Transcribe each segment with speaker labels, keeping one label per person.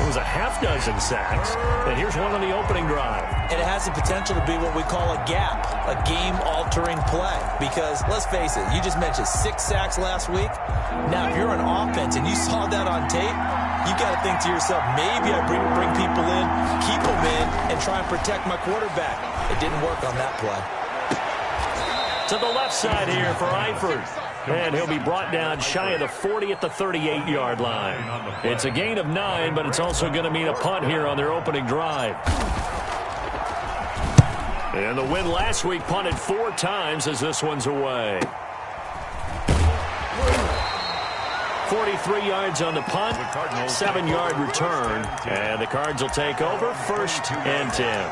Speaker 1: was a half dozen sacks. And here's one on the opening drive.
Speaker 2: And it has the potential to be what we call a gap, a game-altering play. Because, let's face it, you just mentioned 6 sacks last week. Now, if you're an offense and you saw that on tape, you got to think to yourself, maybe I bring people in, keep them in, and try and protect my quarterback. It didn't work on that play.
Speaker 1: To the left side here for Eifert. And he'll be brought down shy of the 40 at the 38-yard line. It's a gain of 9, but it's also going to mean a punt here on their opening drive. And the win last week punted 4 times as this one's away. 43 yards on the punt, 7-yard return. And the Cards will take over, 1st and 10.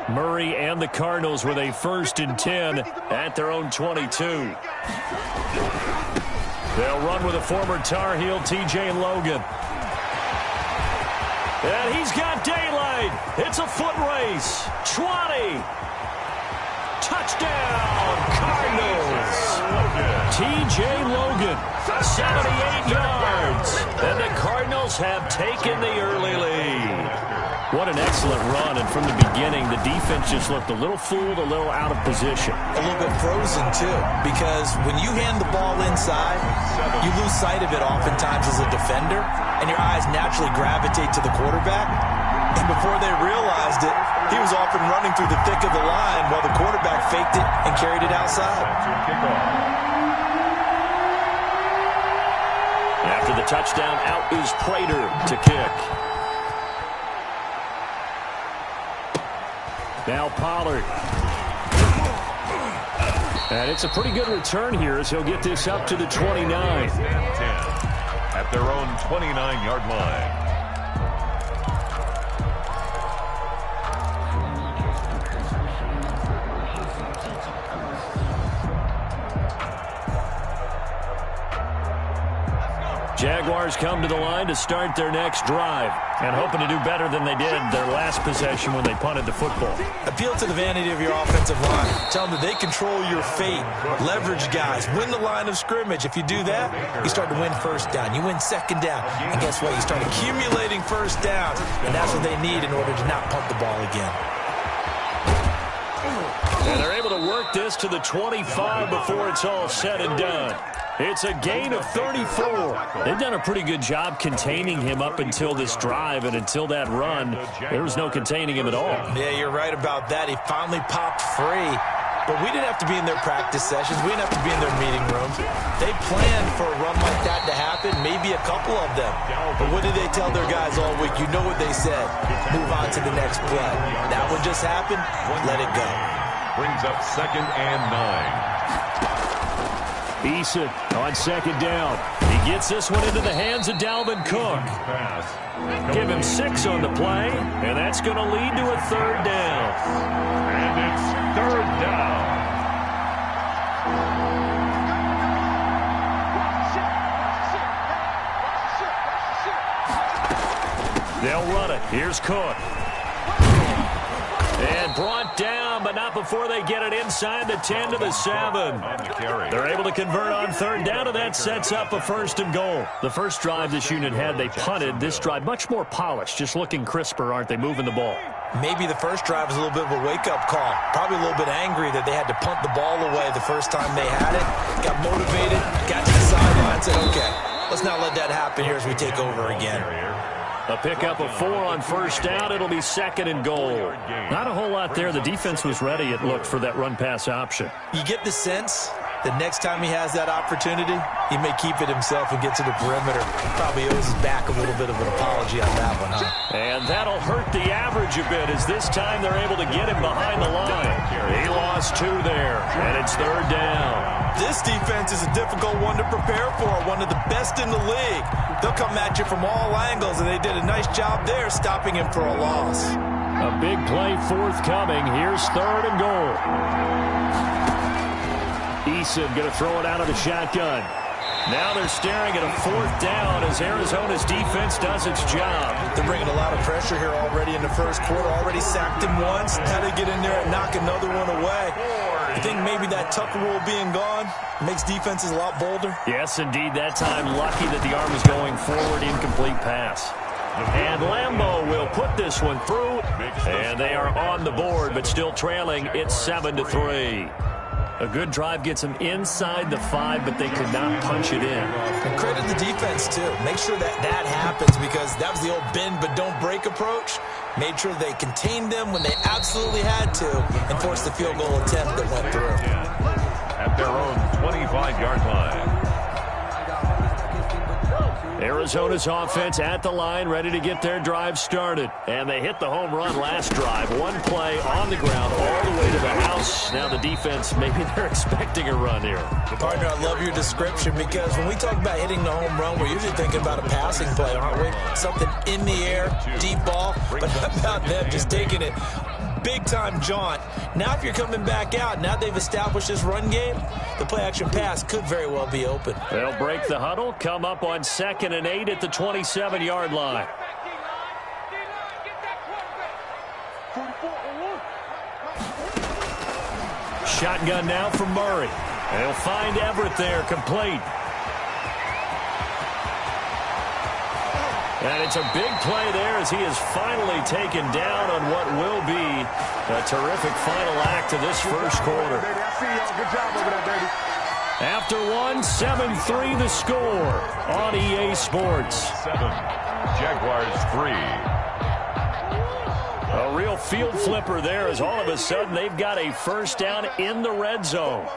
Speaker 1: Murray and the Cardinals with a 1st and 10 at their own 22. They'll run with a former Tar Heel, T.J. Logan. And he's got daylight. It's a foot race. 20. Touchdown, Cardinals. T.J. Logan, 78 yards. And the Cardinals have taken the early lead. What an excellent run, and from the beginning, the defense just looked a little fooled, a little out of position.
Speaker 2: A little bit frozen, too, because when you hand the ball inside, you lose sight of it oftentimes as a defender, and your eyes naturally gravitate to the quarterback. And before they realized it, he was off and running through the thick of the line while the quarterback faked it and carried it outside.
Speaker 1: After the touchdown, out is Prater to kick. Now Pollard. And it's a pretty good return here as he'll get this up to the 29.
Speaker 3: At their own 29-yard line.
Speaker 1: Jaguars come to the line to start their next drive and hoping to do better than they did their last possession when they punted the football.
Speaker 2: Appeal to the vanity of your offensive line. Tell them that they control your fate. Leverage guys. Win the line of scrimmage. If you do that, you start to win 1st down. You win 2nd down. And guess what? You start accumulating 1st downs. And that's what they need in order to not punt the ball again.
Speaker 1: And they're able to work this to the 25 before it's all said and done. It's a gain of 34. They've done a pretty good job containing him up until this drive, and until that run, there was no containing him at all.
Speaker 2: Yeah, you're right about that. He finally popped free. But we didn't have to be in their practice sessions. We didn't have to be in their meeting rooms. They planned for a run like that to happen, maybe a couple of them. But what did they tell their guys all week? You know what they said. Move on to the next play. That one just happened. Let it go.
Speaker 3: Brings up 2nd and 9.
Speaker 1: Eason on 2nd down. He gets this one into the hands of Dalvin Cook. Give him 6 on the play, and that's going to lead to a 3rd down.
Speaker 3: And it's 3rd down.
Speaker 1: They'll run it. Here's Cook. And brought down, but not before they get it inside the 10 to the 7. They're able to convert on 3rd down, and that sets up a 1st and goal. The first drive this unit had, they punted. This drive, much more polished, just looking crisper, aren't they, moving the ball?
Speaker 2: Maybe the first drive was a little bit of a wake-up call. Probably a little bit angry that they had to punt the ball away the first time they had it. Got motivated, got to the sideline, said, okay, let's not let that happen here as we take over again.
Speaker 1: A pickup of 4 on 1st down. It'll be 2nd and goal. Not a whole lot there. The defense was ready, it looked, for that run-pass option.
Speaker 2: You get the sense that next time he has that opportunity, he may keep it himself and get to the perimeter. Probably owes his back a little bit of an apology on that one, huh?
Speaker 1: And that'll hurt the average a bit as this time they're able to get him behind the line. He lost 2 there, and it's 3rd down.
Speaker 2: This defense is a difficult one to prepare for, one of the best in the league. They'll come at you from all angles, and they did a nice job there stopping him for a loss.
Speaker 1: A big play forthcoming. Here's 3rd and goal. Eason going to throw it out of the shotgun. Now they're staring at a 4th down as Arizona's defense does its job.
Speaker 2: They're bringing a lot of pressure here already in the first quarter. Already sacked him once. Had to get in there and knock another one away. You think maybe that Tucker rule being gone makes defenses a lot bolder?
Speaker 1: Yes, indeed. That time, lucky that the arm was going forward. Incomplete pass. And Lambeau will put this one through. And they are on the board, but still trailing. It's 7-3. A good drive gets them inside the 5, but they could not punch it in.
Speaker 2: And credit the defense, too. Make sure that happens, because that was the old bend but don't break approach. Made sure they contained them when they absolutely had to and forced the field goal attempt that went through.
Speaker 3: At their own 25-yard line.
Speaker 1: Arizona's offense at the line, ready to get their drive started. And they hit the home run last drive. One play on the ground all the way to the house. Now the defense, maybe they're expecting a run here.
Speaker 2: Partner, I love your description, because when we talk about hitting the home run, we're usually thinking about a passing play, aren't we? Something in the air, deep ball. But how about them just taking it big-time jaunt? Now if you're coming back out, now they've established this run game, the play-action pass could very well be open.
Speaker 1: They'll break the huddle, come up on 2nd and 8 at the 27-yard line. Shotgun now from Murray. They'll find Everett there, complete. And it's a big play there as he is finally taken down on what will be a terrific final act of this first quarter. After one, 7-3 the score on EA Sports.
Speaker 3: 7. Jaguars 3.
Speaker 1: A real field flipper there, as all of a sudden they've got a first down in the red zone.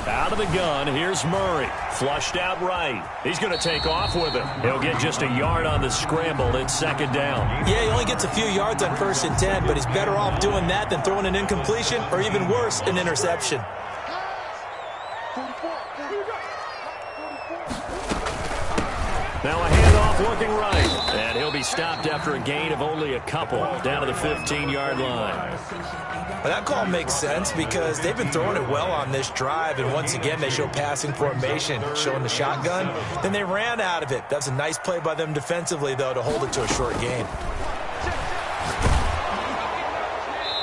Speaker 1: Out of the gun, here's Murray. Flushed out right. He's going to take off with it. He'll get just a yard on the scramble. It's 2nd down.
Speaker 2: Yeah, he only gets a few yards on 1st and 10, but he's better off doing that than throwing an incompletion, or even worse, an interception.
Speaker 1: Now a handoff looking right. And he'll be stopped after a gain of only a couple, down to the 15-yard line.
Speaker 2: Well, that call makes sense, because they've been throwing it well on this drive, and once again they show passing formation, showing the shotgun. Then they ran out of it. That's a nice play by them defensively, though, to hold it to a short gain.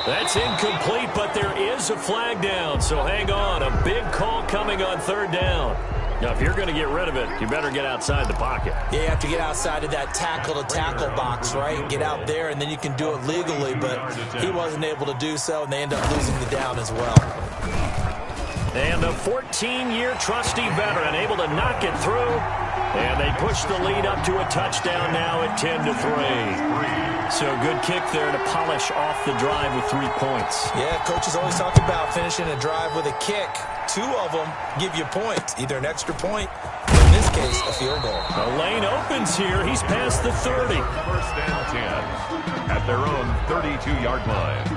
Speaker 1: That's incomplete, but there is a flag down, so hang on. A big call coming on 3rd down. Now, if you're going to get rid of it, you better get outside the pocket.
Speaker 2: Yeah, you have to get outside of that tackle-to-tackle box, right? Get out there, and then you can do it legally, but he wasn't able to do so, and they end up losing the down as well.
Speaker 1: And a 14-year trusty veteran able to knock it through, and they push the lead up to a touchdown now at 10-3. So good kick there to polish off the drive with 3 points.
Speaker 2: Yeah, coaches always talk about finishing a drive with a kick. 2 of them give you points, either an extra point, or in this case, a field goal.
Speaker 1: The lane opens here. He's past the 30.
Speaker 3: 1st and 10 at their own 32-yard line.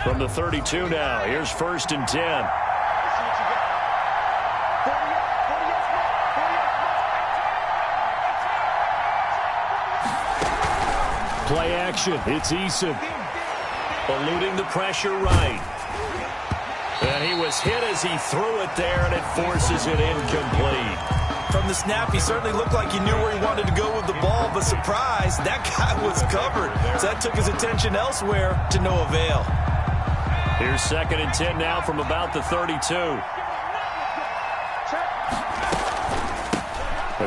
Speaker 1: From the 32 now, here's 1st and 10. Play action. It's Eason. Eluding the pressure right. And he was hit as he threw it there, and it forces it incomplete.
Speaker 2: From the snap, he certainly looked like he knew where he wanted to go with the ball, but surprise, that guy was covered. So that took his attention elsewhere to no avail.
Speaker 1: Here's 2nd and 10 now from about the 32.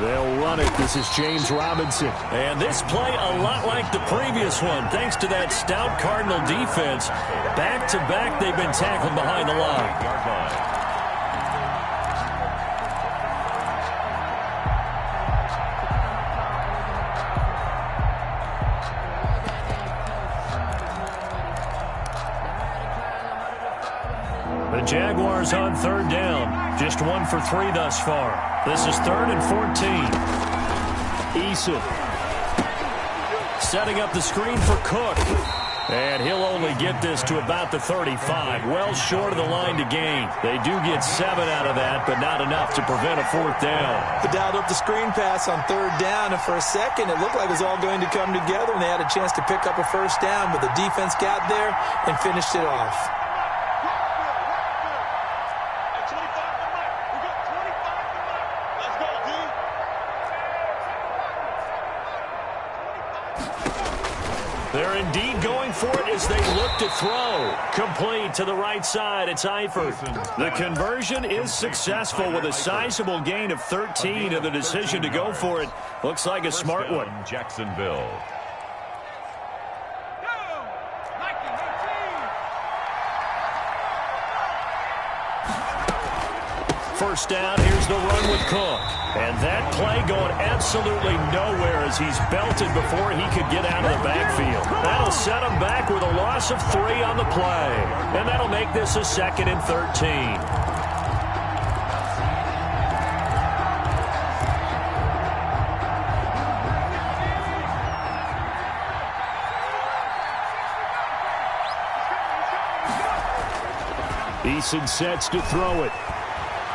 Speaker 1: They'll run it. This is James Robinson. And this play a lot like the previous one, thanks to that stout Cardinal defense. Back-to-back, they've been tackled behind the line. The Jaguars on 3rd down. Just 1 for 3 thus far. This is 3rd and 14. Eason setting up the screen for Cook. And he'll only get this to about the 35, well short of the line to gain. They do get 7 out of that, but not enough to prevent a 4th down.
Speaker 2: They dialed up the screen pass on 3rd down, and for a second it looked like it was all going to come together, and they had a chance to pick up a 1st down, but the defense got there and finished it off.
Speaker 1: They're indeed going for it as they look to throw. Complete to the right side. It's Eifert. The conversion is successful with a sizable gain of 13, and the decision to go for it looks like a smart one.
Speaker 3: Jacksonville.
Speaker 1: First down, here's the run with Cook. And that play going absolutely nowhere as he's belted before he could get out of the backfield. That'll set him back with a loss of 3 on the play. And that'll make this a 2nd and 13. Eason sets to throw it.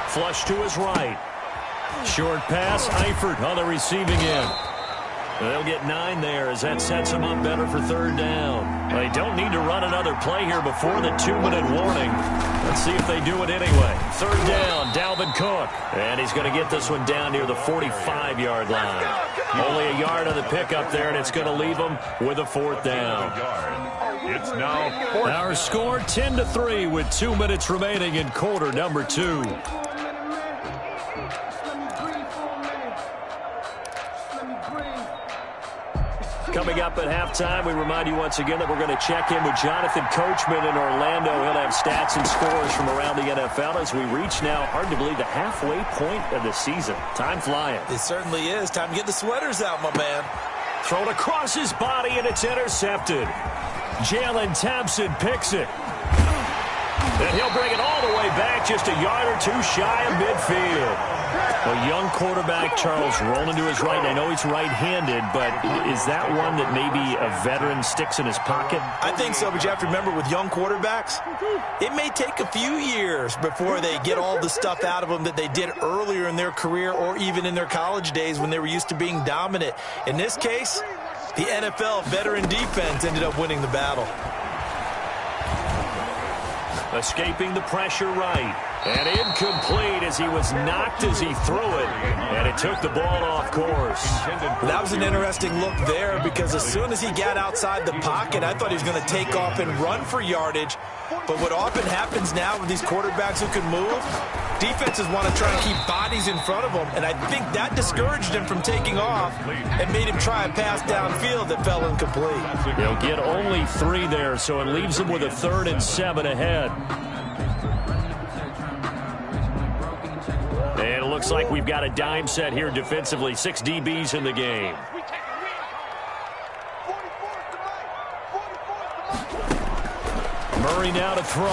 Speaker 1: Flush to his right. Short pass, Eifert on the receiving end. They'll get 9 there as that sets them up better for 3rd down. They don't need to run another play here before the 2-minute warning. Let's see if they do it anyway. 3rd down, Dalvin Cook. And he's going to get this one down near the 45-yard line. Only a yard on the pickup there, and it's going to leave them with a 4th down.
Speaker 3: It's now 4th.
Speaker 1: Our score 10-3 with 2 minutes remaining in quarter number 2. Coming up at halftime, we remind you once again that we're going to check in with Jonathan Coachman in Orlando. He'll have stats and scores from around the NFL as we reach now, hard to believe, the halfway point of the season. Time flying.
Speaker 2: It certainly is. Time to get the sweaters out, my man.
Speaker 1: Thrown across his body, and it's intercepted. Jalen Thompson picks it. And he'll bring it all the way back, just a yard or 2 shy of midfield. A young quarterback, Charles, rolling to his right. I know he's right-handed, but is that one that maybe a veteran sticks in his pocket?
Speaker 2: I think so, but you have to remember with young quarterbacks, it may take a few years before they get all the stuff out of them that they did earlier in their career or even in their college days when they were used to being dominant. In this case, the NFL veteran defense ended up winning the battle.
Speaker 1: Escaping the pressure right. And incomplete as he was knocked as he threw it. And it took the ball off course.
Speaker 2: That was an interesting look there because as soon as he got outside the pocket, I thought he was going to take off and run for yardage. But what often happens now with these quarterbacks who can move, defenses want to try and keep bodies in front of them. And I think that discouraged him from taking off and made him try a pass downfield that fell incomplete.
Speaker 1: He'll get only 3 there, so it leaves him with a 3rd and 7 ahead. And it looks like we've got a dime set here defensively. 6 DBs in the game. Murray now to throw.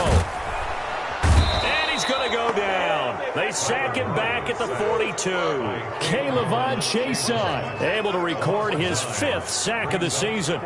Speaker 1: And he's going to go down. They sack him back at the 42. K'Lavon Chaisson able to record his 5th sack of the season.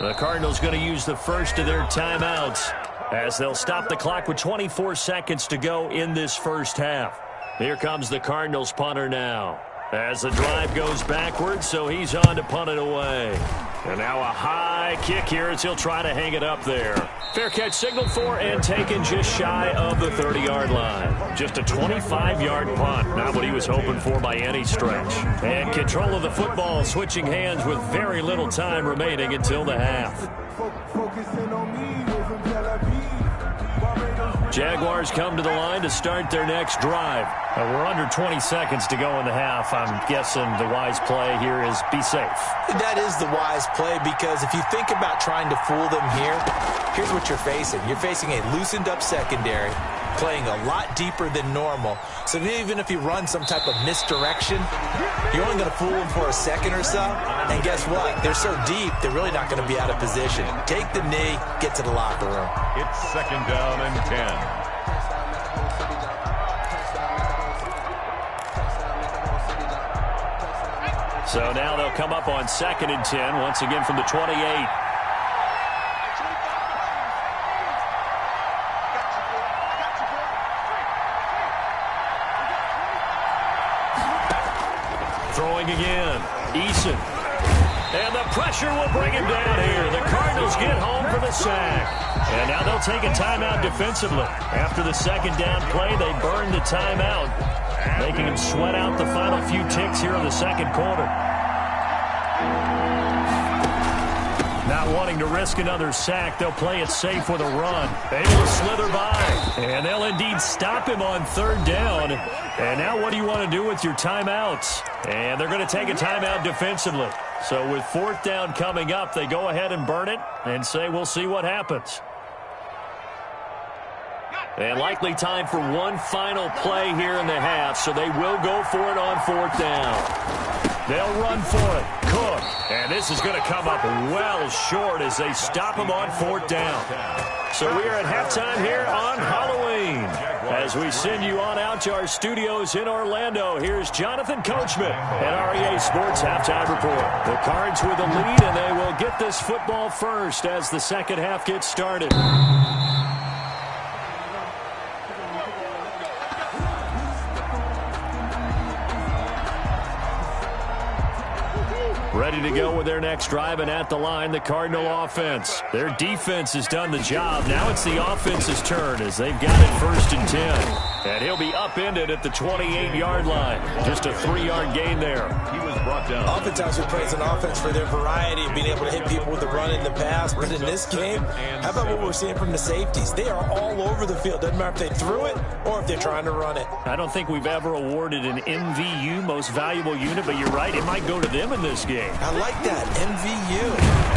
Speaker 1: The Cardinals going to use the first of their timeouts as they'll stop the clock with 24 seconds to go in this first half. Here comes the Cardinals punter now as the drive goes backwards, so he's on to punt it away. And now a high kick here as he'll try to hang it up there. Fair catch signaled for and taken just shy of the 30-yard line. Just a 25-yard punt, not what he was hoping for by any stretch. And control of the football switching hands with very little time remaining until the half. Jaguars come to the line to start their next drive. We're under 20 seconds to go in the half. I'm guessing the wise play here is be safe.
Speaker 2: That is the wise play because if you think about trying to fool them here, here's what you're facing. You're facing a loosened up secondary. playing a lot deeper than normal. So even if you run some type of misdirection, you're only going to fool them for a second or so. And guess what? They're so deep, they're really not going to be out of position. Take the knee, get to the locker room.
Speaker 3: It's 2nd down and 10.
Speaker 1: So now they'll come up on 2nd and 10, once again from the 28. Throwing again, Eason. And the pressure will bring him down here. The Cardinals get home for the sack. And now they'll take a timeout defensively. After the 2nd down play, they burn the timeout, making him sweat out the final few ticks here in the 2nd quarter. Not wanting to risk another sack, they'll play it safe with a run. Able to slither by. And they'll indeed stop him on 3rd down. And now what do you want to do with your timeouts? And they're going to take a timeout defensively. So with 4th down coming up, they go ahead and burn it and say we'll see what happens. And likely time for one final play here in the half, so they will go for it on 4th down. They'll run for it. Cook. And this is going to come up well short as they stop him on 4th down. So we are at halftime here on Halloween. As we send you on out to our studios in Orlando, here's Jonathan Coachman at REA Sports Halftime Report. The Cards with a lead, and they will get this football first as the 2nd half gets started. Ready to go with their next drive, and at the line, the Cardinal offense. Their defense has done the job. Now it's the offense's turn as they've got it 1st and 10. And he'll be upended at the 28-yard line. Just a 3-yard gain there.
Speaker 3: He was brought down.
Speaker 2: Oftentimes we praise an offense for their variety of being able to hit people with the run in the pass. But in this game, how about what we're seeing from the safeties? They are all over the field. Doesn't matter if they threw it or if they're trying to run it.
Speaker 1: I don't think we've ever awarded an MVU, most valuable unit, but you're right, it might go to them in this game.
Speaker 2: I like that, MVU.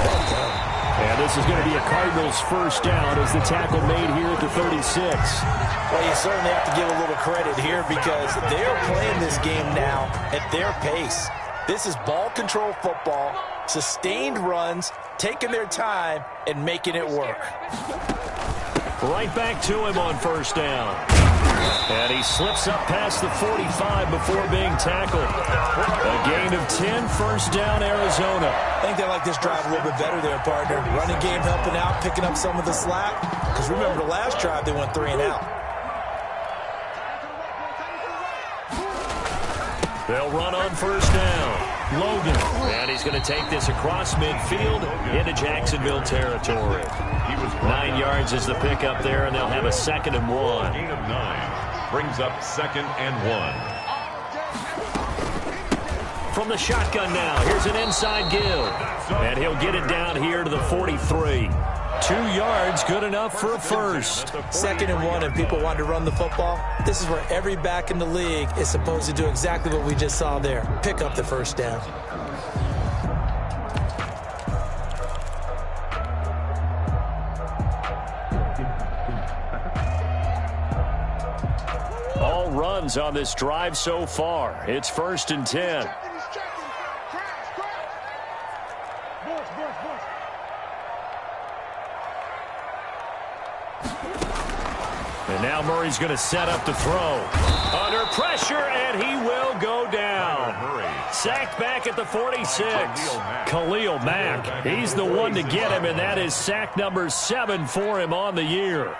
Speaker 2: Well done.
Speaker 1: And this is going to be a Cardinals 1st down as the tackle made here at the 36.
Speaker 2: Well, you certainly have to give a little credit here because they're playing this game now at their pace. This is ball control football, sustained runs, taking their time, and making it work.
Speaker 1: Right back to him on 1st down. And he slips up past the 45 before being tackled. A gain of 10, 1st down, Arizona.
Speaker 2: I think they like this drive a little bit better there, partner. Running game helping out, picking up some of the slack. Because remember, the last drive, they went 3 and out.
Speaker 1: They'll run on 1st down. Logan. And he's going to take this across midfield into Jacksonville territory. 9 yards is the pickup there, and they'll have a 2nd and 1.
Speaker 3: Gain of 9. Brings up 2nd and 1.
Speaker 1: From the shotgun now, here's an inside give. And he'll get it down here to the 43. 2 yards, good enough for a first.
Speaker 2: 2nd and 1, and people want to run the football. This is where every back in the league is supposed to do exactly what we just saw there. Pick up the 1st down.
Speaker 1: All runs on this drive so far. It's 1st and 10. And now Murray's going to set up to throw. Under pressure, and he will go down. Sacked back at the 46. Khalil Mack. He's the one to get him, and that is sack number 7 for him on the year.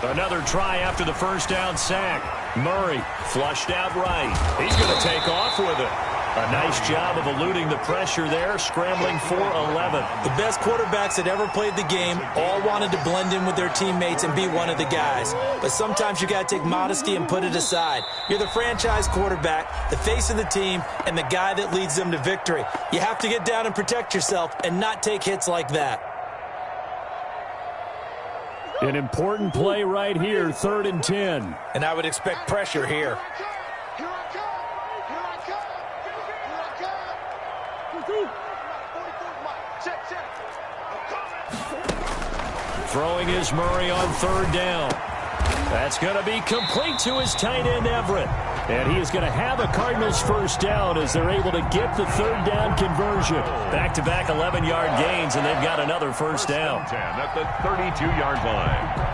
Speaker 1: Another try after the 1st down sack. Murray flushed out right. He's going to take off with it. A nice job of eluding the pressure there, scrambling for 11.
Speaker 2: The best quarterbacks that ever played the game all wanted to blend in with their teammates and be one of the guys. But sometimes you got to take modesty and put it aside. You're the franchise quarterback, the face of the team, and the guy that leads them to victory. You have to get down and protect yourself and not take hits like that.
Speaker 1: An important play right here, 3rd and 10.
Speaker 2: And I would expect pressure here.
Speaker 1: Throwing is Murray on third down. That's going to be complete to his tight end, Everett. And he is going to have a Cardinals first down as they're able to get the third down conversion. Back-to-back 11-yard gains, and they've got another first down.
Speaker 3: 10 at the 32-yard line.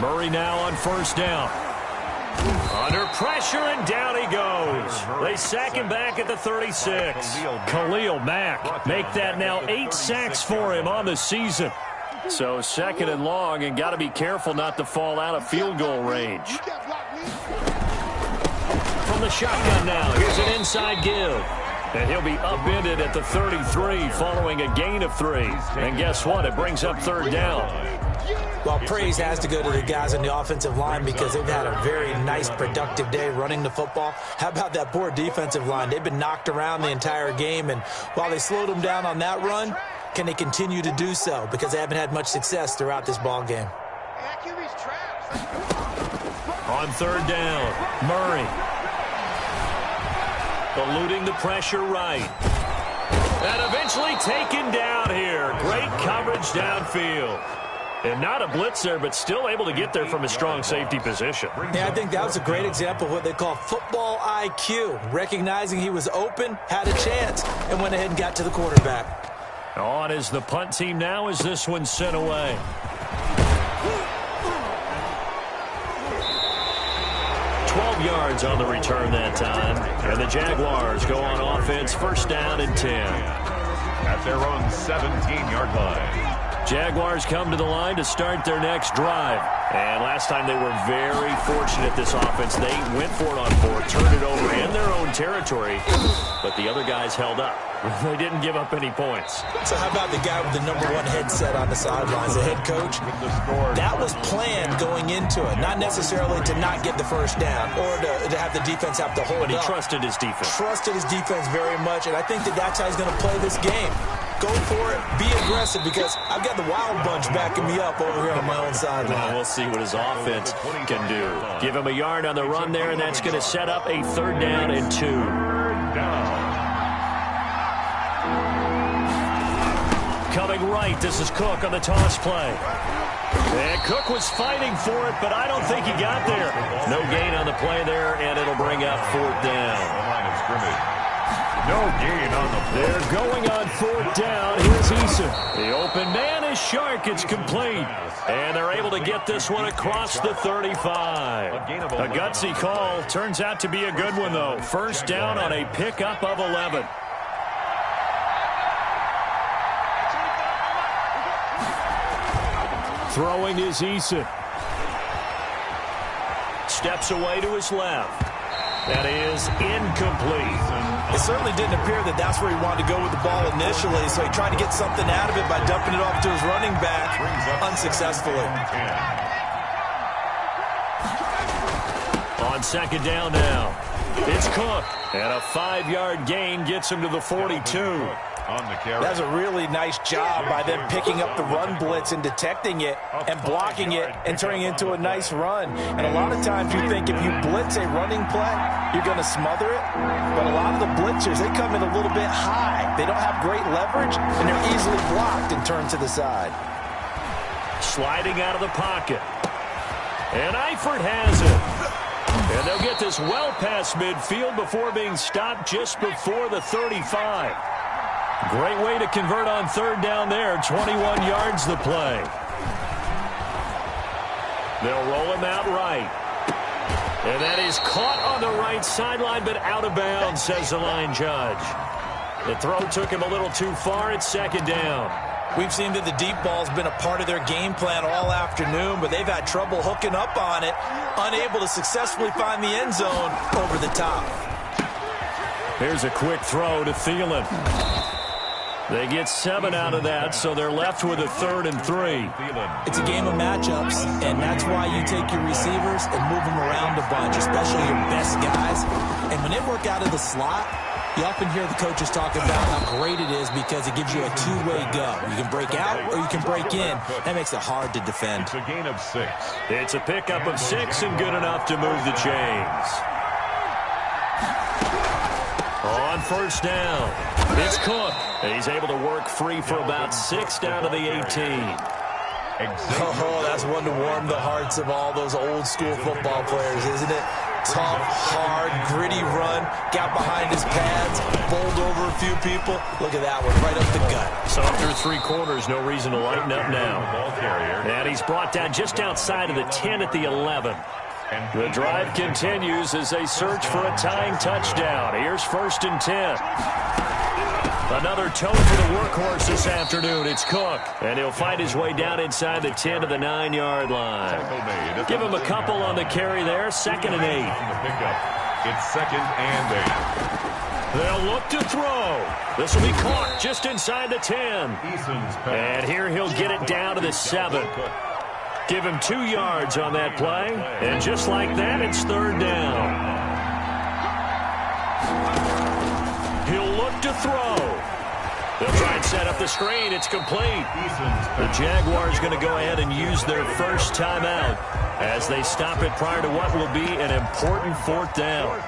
Speaker 1: Murray now on first down. Under pressure, and down he goes. They sack him back at the 36. Khalil Mack make that now 8 sacks for him on the season. So second and long, and got to be careful not to fall out of field goal range. From the shotgun now, here's an inside give. And he'll be upended at the 33 following a gain of 3. And guess what? It brings up third down.
Speaker 2: Well, praise has to go to the guys on the offensive line because they've had a very nice, productive day running the football. How about that poor defensive line? They've been knocked around the entire game, and while they slowed them down on that run, can they continue to do so? Because they haven't had much success throughout this ball game.
Speaker 1: On third down, Murray. Eluding the pressure right. And eventually taken down here. Great coverage downfield. And not a blitzer, but still able to get there from a strong safety position.
Speaker 2: Yeah, I think that was a great example of what they call football IQ. Recognizing he was open, had a chance, and went ahead and got to the quarterback.
Speaker 1: On is the punt team now as this one's sent away. Yards on the return that time. And the Jaguars go on offense, first down and 10.
Speaker 3: At their own 17-yard line.
Speaker 1: Jaguars come to the line to start their next drive. And last time they were very fortunate, this offense. They went for it on 4, turned it over in their own territory, but the other guys held up. They didn't give up any points.
Speaker 2: So how about the guy with the #1 headset on the sidelines, the head coach? That was planned going into it, not necessarily to not get the first down or to have the defense have to hold
Speaker 1: up. But he
Speaker 2: up.
Speaker 1: trusted his defense.
Speaker 2: Trusted his defense very much, and I think that's how he's going to play this game. Go for it, be aggressive, because I've got the wild bunch backing me up over here on my own sideline.
Speaker 1: We'll see what his offense can do. Give him a yard on the run there, and that's going to set up a third down and 2. Coming right, this is Cook on the toss play. And Cook was fighting for it, but I don't think he got there. No gain on the play there, and it'll bring up fourth down.
Speaker 3: No gain on the play.
Speaker 1: They're going on fourth down. Here's Eason. The open man is Shark. It's complete. And they're able to get this one across the 35. A gutsy call. Turns out to be a good one, though. First down on a pickup of 11. Throwing is Eason. Steps away to his left. That is incomplete.
Speaker 2: It certainly didn't appear that that's where he wanted to go with the ball initially, so he tried to get something out of it by dumping it off to his running back unsuccessfully.
Speaker 1: On second down now, it's Cook. And a 5-yard gain gets him to the 42.
Speaker 2: That's a really nice job by them picking up the run blitz and detecting it and blocking it and turning it into a nice run. And a lot of times you think if you blitz a running play, you're going to smother it. But a lot of the blitzers, they come in a little bit high. They don't have great leverage, and they're easily blocked and turned to the side.
Speaker 1: Sliding out of the pocket. And Eifert has it. And they'll get this well past midfield before being stopped just before the 35. Great way to convert on third down there. 21 yards the play. They'll roll him out right. And that is caught on the right sideline, but out of bounds, says the line judge. The throw took him a little too far. It's second down.
Speaker 2: We've seen that the deep ball's been a part of their game plan all afternoon, but they've had trouble hooking up on it, unable to successfully find the end zone over the top.
Speaker 1: Here's a quick throw to Thielen. They get 7 out of that, so they're left with a 3rd and 3.
Speaker 2: It's a game of matchups, and that's why you take your receivers and move them around a bunch, especially your best guys. And when they work out of the slot, You often hear the coaches talk about how great it is because it gives you a two-way go. You can break out or you can break in. That makes it hard to defend.
Speaker 3: It's a gain of 6.
Speaker 1: It's a pickup of 6 and good enough to move the chains. On first down, it's Cook. He's able to work free for about 6 down to the 18.
Speaker 2: Oh, that's one to warm the hearts of all those old-school football players, isn't it? Tough, hard, gritty run, got behind his pads, bowled over a few people. Look at that one, right up the gut.
Speaker 1: So after 3 quarters, no reason to lighten up now. And he's brought down just outside of the 10 at the 11. The drive continues as they search for a tying touchdown. Here's 1st and 10. Another toe for the workhorse this afternoon. It's Cook, and he'll find his way down inside the 10 to the 9-yard line. Give him a couple on the carry there. 2nd and 8.
Speaker 3: It's 2nd and 8.
Speaker 1: They'll look to throw. This will be caught just inside the 10. And here he'll get it down to the 7. Give him 2 yards on that play. And just like that, it's 3rd down. He'll look to throw. They'll try and set up the screen. It's complete. The Jaguars going to go ahead and use their first timeout as they stop it prior to what will be an important 4th down.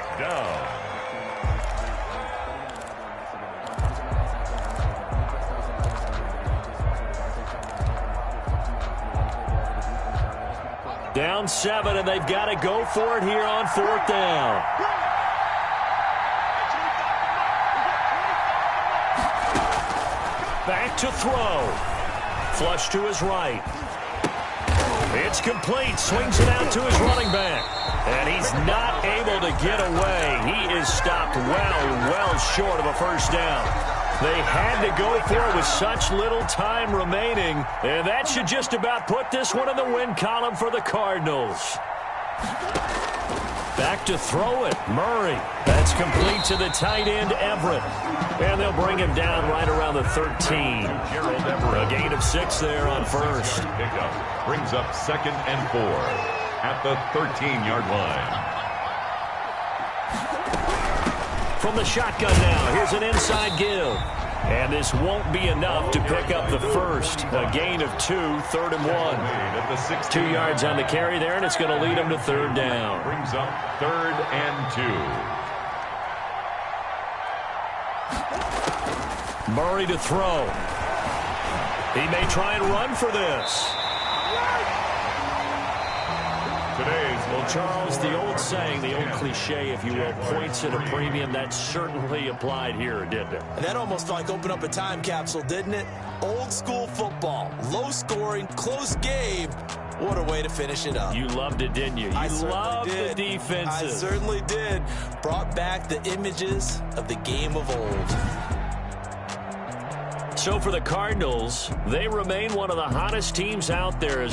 Speaker 1: Down 7, and they've got to go for it here on 4th down. Back to throw. Flush to his right. It's complete. Swings it out to his running back. And he's not able to get away. He is stopped well short of a 1st down. They had to go for it with such little time remaining. And that should just about put this one in the win column for the Cardinals. Back to throw it. Murray. That's complete to the tight end, Everett. And they'll bring him down right around the 13. A gain of 6 there on 1st.
Speaker 3: Pickup brings up 2nd and 4 at the 13-yard line.
Speaker 1: From the shotgun now, here's an inside give. And this won't be enough to pick up the 1st. A gain of 2, 3rd and 1. 2 yards on the carry there, and it's going to lead them to 3rd down.
Speaker 3: Brings up 3rd and 2.
Speaker 1: Murray to throw. He may try and run for this. Well, Charles, the old saying, the old cliche, if you will, points at a premium, that certainly applied here, didn't it?
Speaker 2: That almost felt like open up a time capsule, didn't it? Old school football, low scoring, close game. What a way to finish it up.
Speaker 1: You loved it, didn't you? You loved the defenses.
Speaker 2: I certainly did. Brought back the images of the game of old.
Speaker 1: So for the Cardinals, they remain one of the hottest teams out there as the